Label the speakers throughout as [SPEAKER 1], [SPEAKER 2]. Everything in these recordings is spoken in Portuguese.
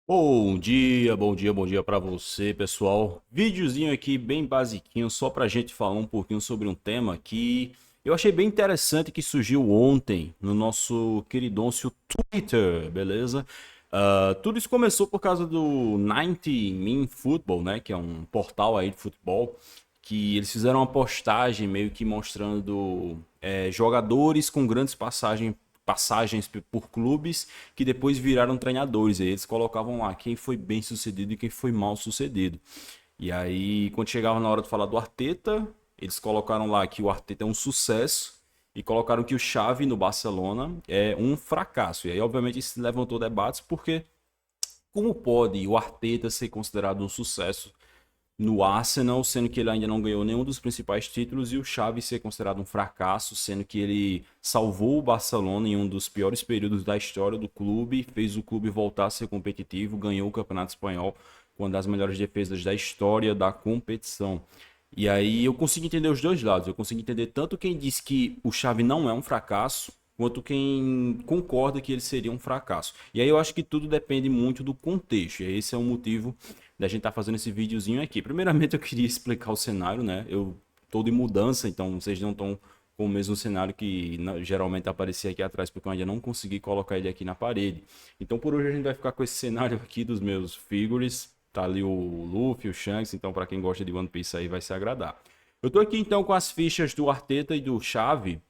[SPEAKER 1] Bom dia para você, pessoal. Videozinho aqui bem basiquinho, só pra gente falar um pouquinho sobre um tema que eu achei bem interessante que surgiu ontem no nosso queridôncio Twitter, beleza? Tudo isso começou por causa do 90 Min Football, né? Que é um portal aí de futebol, que eles fizeram uma postagem meio que mostrando jogadores com grandes passagens por clubes que depois viraram treinadores. Aí eles colocavam lá quem foi bem sucedido e quem foi mal sucedido. E aí, quando chegava na hora de falar do Arteta, eles colocaram lá que o Arteta é um sucesso e colocaram que o Xavi no Barcelona é um fracasso. E aí, obviamente, isso levantou debates porque como pode o Arteta ser considerado um sucesso no Arsenal, sendo que ele ainda não ganhou nenhum dos principais títulos, e o Xavi ser considerado um fracasso, sendo que ele salvou o Barcelona em um dos piores períodos da história do clube, fez o clube voltar a ser competitivo, ganhou o Campeonato Espanhol com uma das melhores defesas da história da competição. E aí eu consigo entender os dois lados. Eu consigo entender tanto quem diz que o Xavi não é um fracasso, quanto quem concorda que ele seria um fracasso. E aí eu acho que tudo depende muito do contexto. E esse é o motivo da gente estar fazendo esse videozinho aqui. Primeiramente eu queria explicar o cenário, né? Eu tô de mudança, então vocês não estão com o mesmo cenário que geralmente aparecia aqui atrás, porque eu ainda não consegui colocar ele aqui na parede. Então por hoje a gente vai ficar com esse cenário aqui dos meus figures. Tá ali o Luffy, o Shanks, então para quem gosta de One Piece aí vai se agradar. Eu tô aqui então com as fichas do Arteta e do Xavi.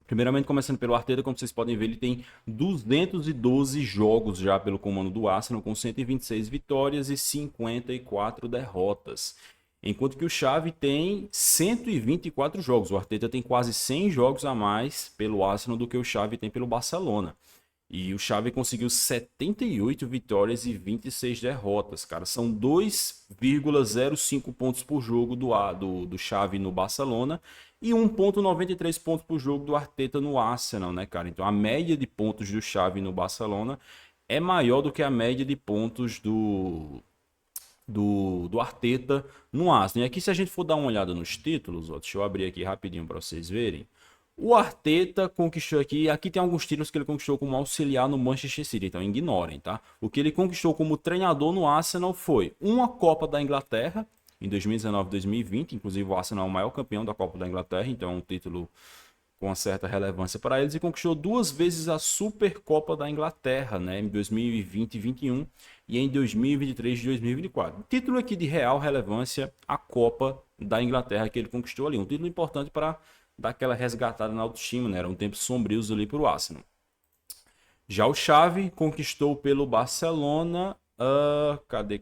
[SPEAKER 1] Primeiramente, começando pelo Arteta, como vocês podem ver, ele tem 212 jogos já pelo comando do Arsenal, com 126 vitórias e 54 derrotas. Enquanto que o Xavi tem 124 jogos. O Arteta tem quase 100 jogos a mais pelo Arsenal do que o Xavi tem pelo Barcelona. E o Xavi conseguiu 78 vitórias e 26 derrotas, cara. São 2,05 pontos por jogo do Xavi no Barcelona e 1,93 pontos por jogo do Arteta no Arsenal, né, cara? Então a média de pontos do Xavi no Barcelona é maior do que a média de pontos do Arteta no Arsenal. E aqui, se a gente for dar uma olhada nos títulos, ó, deixa eu abrir aqui rapidinho para vocês verem. O Arteta conquistou aqui tem alguns títulos que ele conquistou como auxiliar no Manchester City, então ignorem, tá? O que ele conquistou como treinador no Arsenal foi uma Copa da Inglaterra, em 2019 e 2020, inclusive o Arsenal é o maior campeão da Copa da Inglaterra, então é um título com uma certa relevância para eles, e conquistou duas vezes a Supercopa da Inglaterra, né, em 2020 e 2021 e em 2023 e 2024. Título aqui de real relevância, a Copa da Inglaterra que ele conquistou ali, um título importante para dar aquela resgatada na autoestima, né, eram tempos sombrios ali para o Arsenal. Já o Xavi conquistou pelo Barcelona, cadê?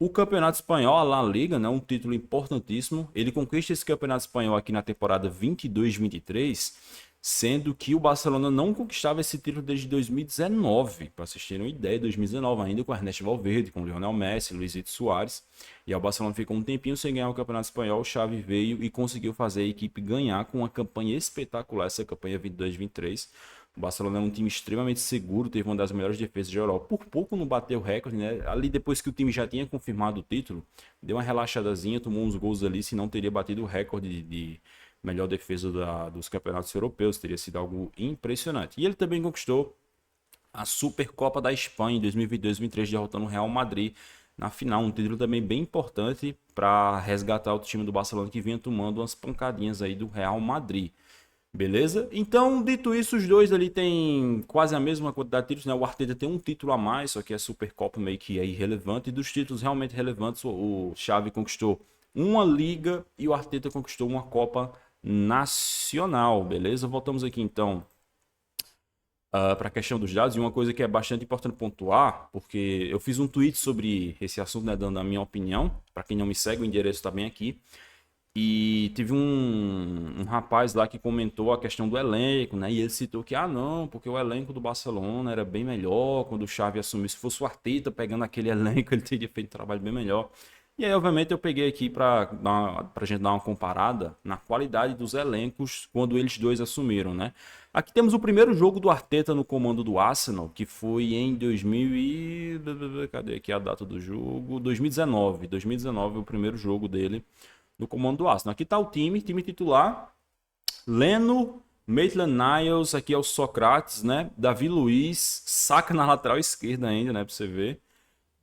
[SPEAKER 1] O Campeonato Espanhol, a La Liga, né, um título importantíssimo. Ele conquista esse Campeonato Espanhol aqui na temporada 22-23, sendo que o Barcelona não conquistava esse título desde 2019. Para vocês terem uma ideia, 2019 ainda com Ernesto Valverde, com Lionel Messi, Luizito Soares. E aí o Barcelona ficou um tempinho sem ganhar o Campeonato Espanhol. O Xavi veio e conseguiu fazer a equipe ganhar com uma campanha espetacular, essa campanha 22-23. O Barcelona é um time extremamente seguro, teve uma das melhores defesas da Europa. Por pouco não bateu o recorde, né? Ali depois que o time já tinha confirmado o título, deu uma relaxadazinha, tomou uns gols ali, se não teria batido o recorde de melhor defesa dos campeonatos europeus, teria sido algo impressionante. E ele também conquistou a Supercopa da Espanha em 2022-2023, derrotando o Real Madrid na final, um título também bem importante para resgatar o time do Barcelona que vinha tomando umas pancadinhas aí do Real Madrid. Beleza? Então, dito isso, os dois ali têm quase a mesma quantidade de títulos, né? O Arteta tem um título a mais, só que a Supercopa meio que é irrelevante. E dos títulos realmente relevantes, o Xavi conquistou uma Liga e o Arteta conquistou uma Copa Nacional, beleza? Voltamos aqui então para a questão dos dados. E uma coisa que é bastante importante pontuar, porque eu fiz um tweet sobre esse assunto, né, dando a minha opinião. Para quem não me segue, o endereço está bem aqui. E teve um rapaz lá que comentou a questão do elenco, né? E ele citou que, não, porque o elenco do Barcelona era bem melhor quando o Xavi assumiu. Se fosse o Arteta pegando aquele elenco, ele teria feito um trabalho bem melhor. E aí, obviamente, eu peguei aqui para a gente dar uma comparada na qualidade dos elencos quando eles dois assumiram, né? Aqui temos o primeiro jogo do Arteta no comando do Arsenal, que foi em 2000 e... Cadê aqui a data do jogo? 2019. 2019 o primeiro jogo dele no comando do Arsenal. Aqui está o time titular: Leno, Maitland-Niles, aqui é o Sócrates, né? Davi Luiz, Saka na lateral esquerda ainda, né? Pra você ver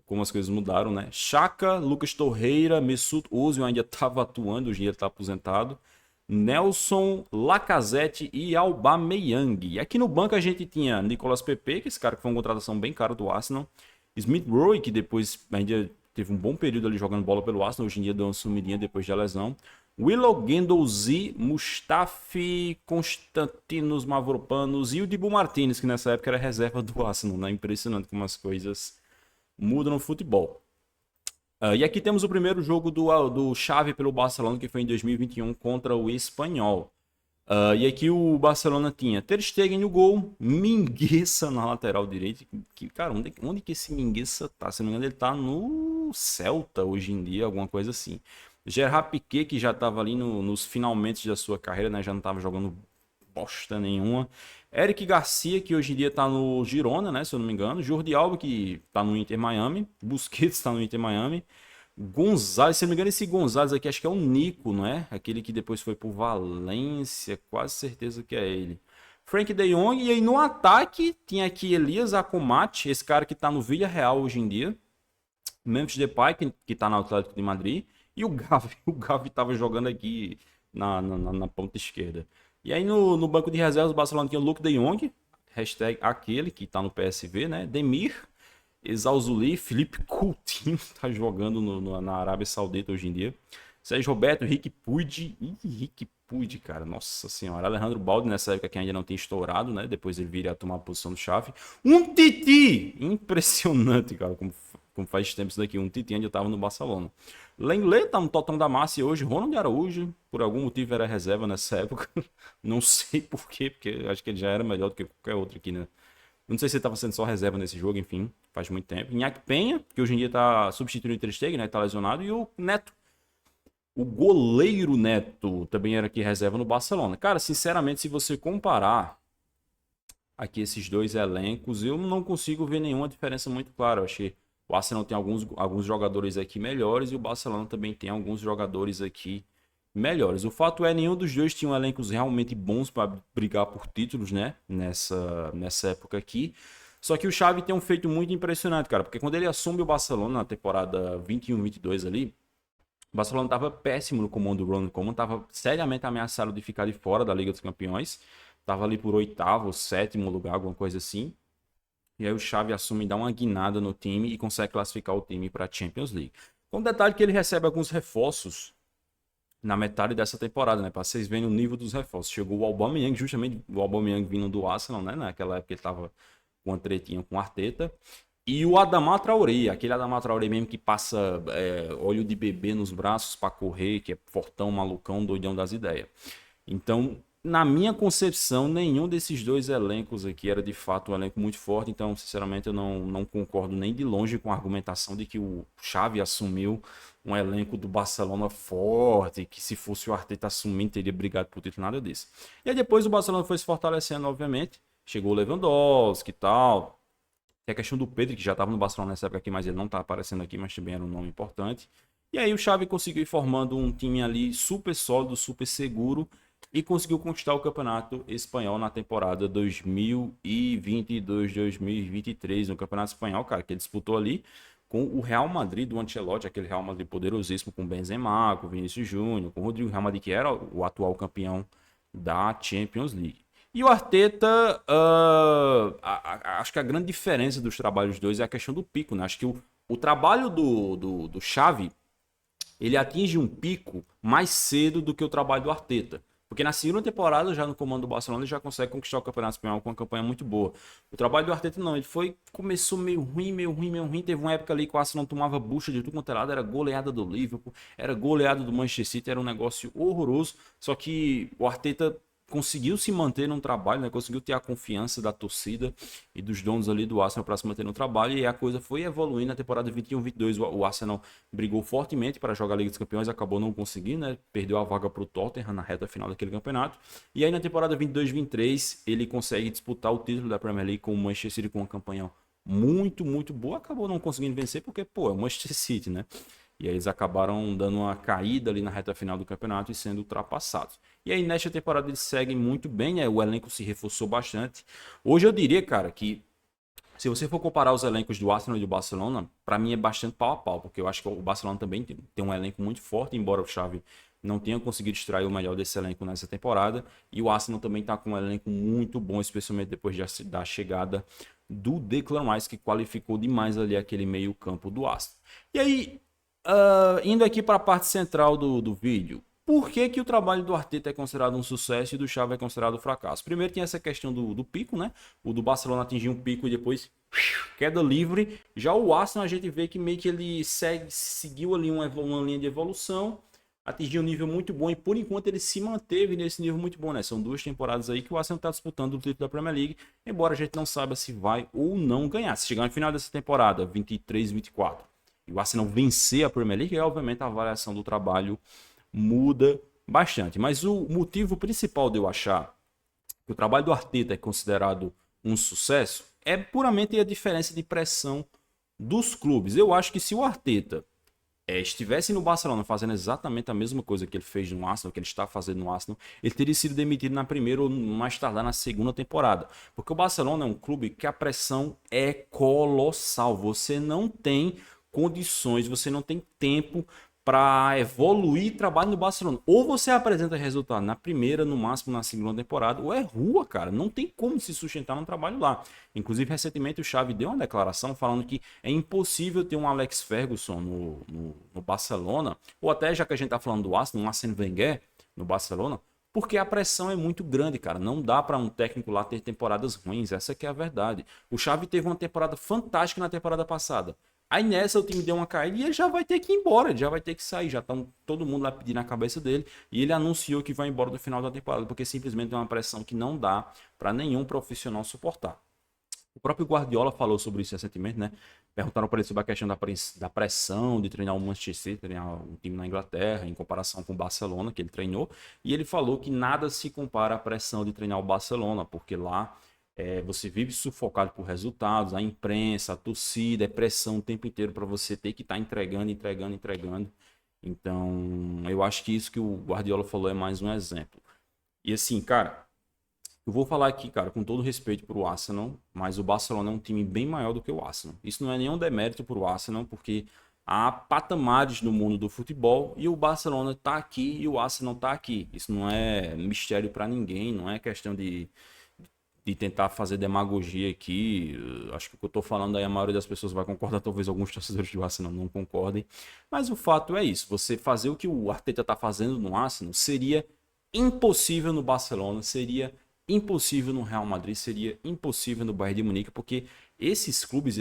[SPEAKER 1] como as coisas mudaram, né? Xhaka, Lucas Torreira, Mesut Ozil ainda estava atuando, hoje em dia está aposentado. Nelson, Lacazette e Aubameyang. E aqui no banco a gente tinha Nicolas Pepe, que esse cara que foi uma contratação bem cara do Arsenal. Smith Rowe, que depois ainda teve um bom período ali jogando bola pelo Arsenal, hoje em dia deu uma sumidinha depois da lesão. Willow, Guendouzi, Mustafi, Constantinos Mavropanos e o Dibu Martinez, que nessa época era reserva do Arsenal, né? Impressionante como as coisas mudam no futebol. E aqui temos o primeiro jogo do Xavi pelo Barcelona, que foi em 2021 contra o Espanhol. E aqui o Barcelona tinha Ter Stegen no gol, Mingueza na lateral direita. Cara, onde que esse Mingueza tá? Se não me engano, ele tá no Celta hoje em dia, alguma coisa assim. Gerard Piqué, que já estava ali nos finalmente da sua carreira, né? Já não estava jogando bosta nenhuma. Eric Garcia, que hoje em dia tá no Girona, né? Se eu não me engano. Jordi Alba, que tá no Inter Miami. Busquets tá no Inter Miami. Gonzalez, se eu não me engano, esse Gonzalez aqui acho que é o Nico, não é? Aquele que depois foi pro Valência, quase certeza que é ele. Frank de Jong, e aí no ataque tinha aqui Elias Akomach, esse cara que tá no Villarreal hoje em dia. Memphis Depay, que tá no Atlético de Madrid. E o Gavi, o Gavi tava jogando aqui na ponta esquerda. E aí no banco de reservas, o Barcelona tinha o Luke de Jong, hashtag aquele que tá no PSV, né? Demir, Exausuli, Felipe Coutinho, tá jogando na Arábia Saudita hoje em dia. Sérgio Roberto, Rick Puig, Rick Puig, cara, nossa senhora. Alejandro Balde, nessa época que ainda não tinha estourado, né? Depois ele viria a tomar a posição do Xavi. Um Titi! Impressionante, cara, como faz tempo isso daqui. Um Titi ainda estava no Barcelona. Lenglet tá no Tottenham da Massa hoje. Ronald Araújo, por algum motivo, era reserva nessa época. Não sei por quê, porque acho que ele já era melhor do que qualquer outro aqui, né? Não sei se ele estava sendo só reserva nesse jogo, enfim, faz muito tempo. Inhaque Penha, que hoje em dia tá substituindo o Ter Stegen, né? Tá lesionado. E o Neto. O goleiro Neto também era aqui reserva no Barcelona. Cara, sinceramente, se você comparar aqui esses dois elencos, eu não consigo ver nenhuma diferença muito clara. Eu achei o Arsenal tem alguns jogadores aqui melhores e o Barcelona também tem alguns jogadores aqui melhores. O fato é, nenhum dos dois tinham elencos realmente bons para brigar por títulos, né? Nessa época aqui. Só que o Xavi tem um feito muito impressionante, cara, porque quando ele assume o Barcelona na temporada 21-22 ali, o Barcelona estava péssimo no comando do Ronald Koeman, estava seriamente ameaçado de ficar de fora da Liga dos Campeões. Estava ali por oitavo, sétimo lugar, alguma coisa assim. E aí o Xavi assume e dá uma guinada no time e consegue classificar o time para a Champions League. Com detalhe que ele recebe alguns reforços na metade dessa temporada, né? Para vocês verem o nível dos reforços. Chegou o Aubameyang, justamente o Aubameyang vindo do Arsenal, né? Naquela época ele estava com uma tretinha com o Arteta. E o Adama Traoré, aquele Adama Traoré mesmo que passa óleo de bebê nos braços para correr, que é fortão, malucão, doidão das ideias. Então, na minha concepção, nenhum desses dois elencos aqui era de fato um elenco muito forte. Então, sinceramente, eu não concordo nem de longe com a argumentação de que o Xavi assumiu um elenco do Barcelona forte, que se fosse o Arteta assumindo, teria brigado por título, nada disso. E aí depois o Barcelona foi se fortalecendo, obviamente. Chegou o Lewandowski e tal. Tem a questão do Pedro, que já estava no Barcelona nessa época aqui, mas ele não está aparecendo aqui, mas também era um nome importante. E aí o Xavi conseguiu ir formando um time ali super sólido, super seguro e conseguiu conquistar o Campeonato Espanhol na temporada 2022-2023, no Campeonato Espanhol, cara, que ele disputou ali com o Real Madrid do Ancelotti, aquele Real Madrid poderosíssimo com Benzema, com Vinícius Júnior, com o Rodrigo, Real Madrid que era o atual campeão da Champions League. E o Arteta, acho que a grande diferença dos trabalhos dos dois é a questão do pico, né? Acho que o trabalho do Xavi, ele atinge um pico mais cedo do que o trabalho do Arteta. Porque na segunda temporada, já no comando do Barcelona, ele já consegue conquistar o Campeonato Espanhol com uma campanha muito boa. O trabalho do Arteta não, começou meio ruim. Teve uma época ali que o Arsenal tomava bucha de tudo quanto era lado, era goleada do Liverpool, era goleada do Manchester City, era um negócio horroroso. Só que o Arteta conseguiu se manter no trabalho, né? Conseguiu ter a confiança da torcida e dos donos ali do Arsenal para se manter no trabalho, e a coisa foi evoluindo. Na temporada 21-22 o Arsenal brigou fortemente para jogar a Liga dos Campeões, acabou não conseguindo, né? Perdeu a vaga para o Tottenham na reta final daquele campeonato, e aí na temporada 22-23 ele consegue disputar o título da Premier League com o Manchester City com uma campanha muito boa, acabou não conseguindo vencer porque, pô, é o Manchester City, né? E aí eles acabaram dando uma caída ali na reta final do campeonato e sendo ultrapassados. E aí nesta temporada eles seguem muito bem, né? O elenco se reforçou bastante. Hoje eu diria, cara, que se você for comparar os elencos do Arsenal e do Barcelona, para mim é bastante pau a pau, porque eu acho que o Barcelona também tem um elenco muito forte, embora o Xavi não tenha conseguido extrair o melhor desse elenco nessa temporada, e o Arsenal também está com um elenco muito bom, especialmente depois da chegada do Declan Rice, que qualificou demais ali aquele meio-campo do Arsenal. E aí, indo aqui para a parte central do vídeo, por que, que o trabalho do Arteta é considerado um sucesso e do Xavi é considerado um fracasso? Primeiro tem essa questão do pico, né? O do Barcelona atingiu um pico e depois queda livre. Já o Arsenal a gente vê que meio que ele seguiu ali uma linha de evolução, atingiu um nível muito bom e por enquanto ele se manteve nesse nível muito bom, né? São 2 temporadas aí que o Arsenal está disputando o título da Premier League, embora a gente não saiba se vai ou não ganhar. Se chegar no final dessa temporada, 23-24, e o Arsenal vencer a Premier League, obviamente a avaliação do trabalho muda bastante. Mas o motivo principal de eu achar que o trabalho do Arteta é considerado um sucesso é puramente a diferença de pressão dos clubes. Eu acho que se o Arteta estivesse no Barcelona fazendo exatamente a mesma coisa que ele fez no Arsenal, que ele está fazendo no Arsenal, ele teria sido demitido na primeira ou mais tardar na segunda temporada. Porque o Barcelona é um clube que a pressão é colossal. Você não tem condições, você não tem tempo para evoluir e trabalho no Barcelona. Ou você apresenta resultado na primeira, no máximo na segunda temporada, ou é rua, cara. Não tem como se sustentar no trabalho lá. Inclusive, recentemente o Xavi deu uma declaração falando que é impossível ter um Alex Ferguson no Barcelona, ou até, já que a gente tá falando do Arsenal, um Arsène Wenger no Barcelona, porque a pressão é muito grande, cara. Não dá para um técnico lá ter temporadas ruins, essa que é a verdade. O Xavi teve uma temporada fantástica na temporada passada. Aí nessa o time deu uma caída e ele já vai ter que ir embora, ele já vai ter que sair, já estão todo mundo lá pedindo a cabeça dele e ele anunciou que vai embora no final da temporada, porque simplesmente é uma pressão que não dá para nenhum profissional suportar. O próprio Guardiola falou sobre isso recentemente, né? Perguntaram para ele sobre a questão da pressão de treinar o Manchester City, treinar um time na Inglaterra, em comparação com o Barcelona, que ele treinou. E ele falou que nada se compara à pressão de treinar o Barcelona, porque lá você vive sufocado por resultados, a imprensa, a torcida, é pressão o tempo inteiro para você ter que estar entregando, entregando, entregando. Então, eu acho que isso que o Guardiola falou é mais um exemplo. E assim, cara, eu vou falar aqui, cara, com todo respeito pro Arsenal, mas o Barcelona é um time bem maior do que o Arsenal. Isso não é nenhum demérito pro Arsenal, porque há patamares no mundo do futebol e o Barcelona tá aqui e o Arsenal tá aqui. Isso não é mistério para ninguém, não é questão de tentar fazer demagogia aqui. Acho que o que eu tô falando aí a maioria das pessoas vai concordar, talvez alguns torcedores do Arsenal não concordem. Mas o fato é isso, você fazer o que o Arteta tá fazendo no Arsenal seria impossível no Barcelona, seria impossível no Real Madrid, seria impossível no Bayern de Munique, porque esses clubes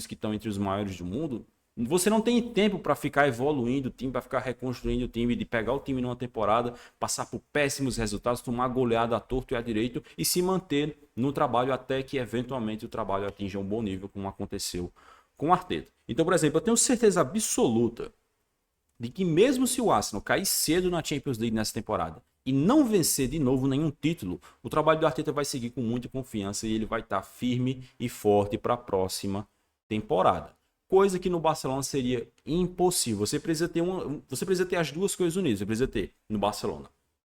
[SPEAKER 1] que estão entre os maiores do mundo, você não tem tempo para ficar evoluindo o time, para ficar reconstruindo o time, de pegar o time numa temporada, passar por péssimos resultados, tomar goleada à torto e à direito e se manter no trabalho até que eventualmente o trabalho atinja um bom nível, como aconteceu com o Arteta. Então, por exemplo, eu tenho certeza absoluta de que mesmo se o Arsenal cair cedo na Champions League nessa temporada e não vencer de novo nenhum título, o trabalho do Arteta vai seguir com muita confiança e ele vai estar firme e forte para a próxima temporada. Coisa que no Barcelona seria impossível. Você precisa ter as duas coisas unidas. Você precisa ter no Barcelona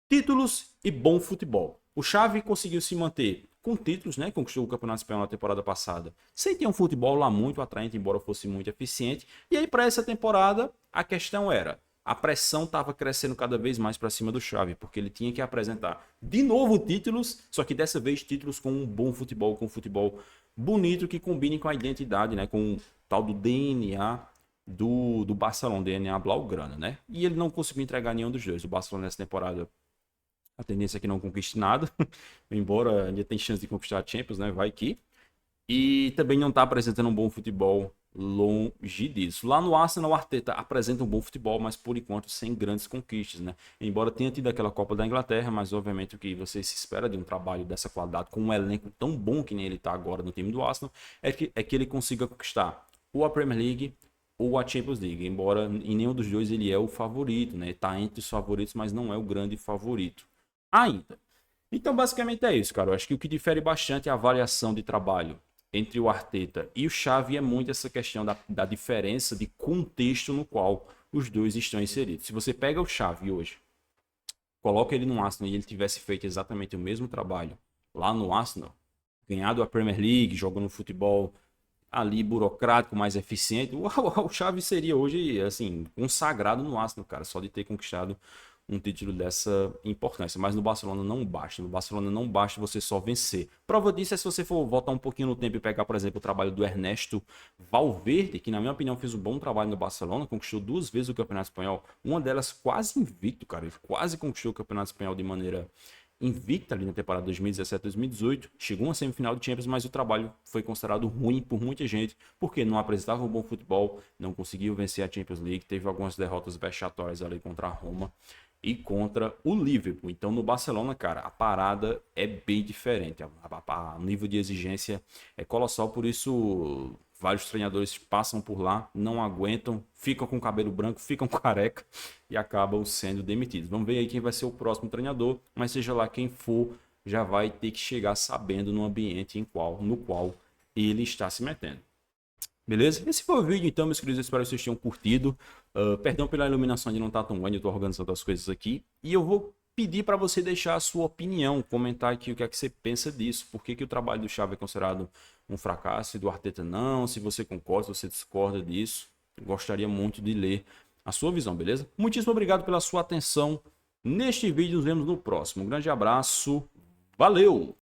[SPEAKER 1] títulos e bom futebol. O Xavi conseguiu se manter com títulos, né? Conquistou o Campeonato Espanhol na temporada passada, sem ter um futebol lá muito atraente, embora fosse muito eficiente. E aí, para essa temporada, a questão era: a pressão estava crescendo cada vez mais para cima do Xavi, porque ele tinha que apresentar de novo títulos, só que dessa vez títulos com um bom futebol, com um futebol bonito que combine com a identidade, né? Com o tal do DNA do Barcelona, DNA Blaugrana, né? E ele não conseguiu entregar nenhum dos dois. O Barcelona nessa temporada, a tendência é que não conquiste nada, embora ainda tem chance de conquistar a Champions, né? Vai que. E também não está apresentando um bom futebol, longe disso. Lá no Arsenal, o Arteta apresenta um bom futebol, mas por enquanto sem grandes conquistas, né? Embora tenha tido aquela Copa da Inglaterra, mas obviamente o que você se espera de um trabalho dessa qualidade, com um elenco tão bom que nem ele está agora no time do Arsenal, é que ele consiga conquistar ou a Premier League ou a Champions League. Embora em nenhum dos dois ele é o favorito, né? Está entre os favoritos, mas não é o grande favorito ainda. Então, basicamente é isso, cara. Eu acho que o que difere bastante é a avaliação de trabalho entre o Arteta e o Xavi é muito essa questão da diferença de contexto no qual os dois estão inseridos. Se você pega o Xavi hoje, coloca ele no Arsenal e ele tivesse feito exatamente o mesmo trabalho lá no Arsenal, ganhado a Premier League, jogando futebol ali burocrático, mais eficiente, o Xavi seria hoje, assim, consagrado no Arsenal, cara, só de ter conquistado um título dessa importância. Mas no Barcelona não basta. No Barcelona não basta você só vencer. Prova disso é se você for voltar um pouquinho no tempo e pegar, por exemplo, o trabalho do Ernesto Valverde, que na minha opinião fez um bom trabalho no Barcelona, conquistou 2 vezes o Campeonato Espanhol, uma delas quase invicto, cara. Ele quase conquistou o Campeonato Espanhol de maneira invicta ali na temporada 2017-2018, chegou a uma semifinal de Champions, mas o trabalho foi considerado ruim por muita gente, porque não apresentava um bom futebol, não conseguiu vencer a Champions League, teve algumas derrotas vexatórias ali contra a Roma e contra o Liverpool. Então no Barcelona, cara, a parada é bem diferente, o nível de exigência é colossal, por isso vários treinadores passam por lá, não aguentam, ficam com cabelo branco, ficam careca e acabam sendo demitidos. Vamos ver aí quem vai ser o próximo treinador, mas seja lá quem for, já vai ter que chegar sabendo no ambiente no qual ele está se metendo. Beleza? Esse foi o vídeo então, meus queridos. Eu espero que vocês tenham curtido. Perdão pela iluminação de não estar tão grande, eu estou organizando as coisas aqui. E eu vou pedir para você deixar a sua opinião, comentar aqui o que é que você pensa disso. Por que o trabalho do Xavi é considerado um fracasso e do Arteta não? Se você concorda, se você discorda disso. Eu gostaria muito de ler a sua visão, beleza? Muitíssimo obrigado pela sua atenção neste vídeo. Nos vemos no próximo. Um grande abraço. Valeu!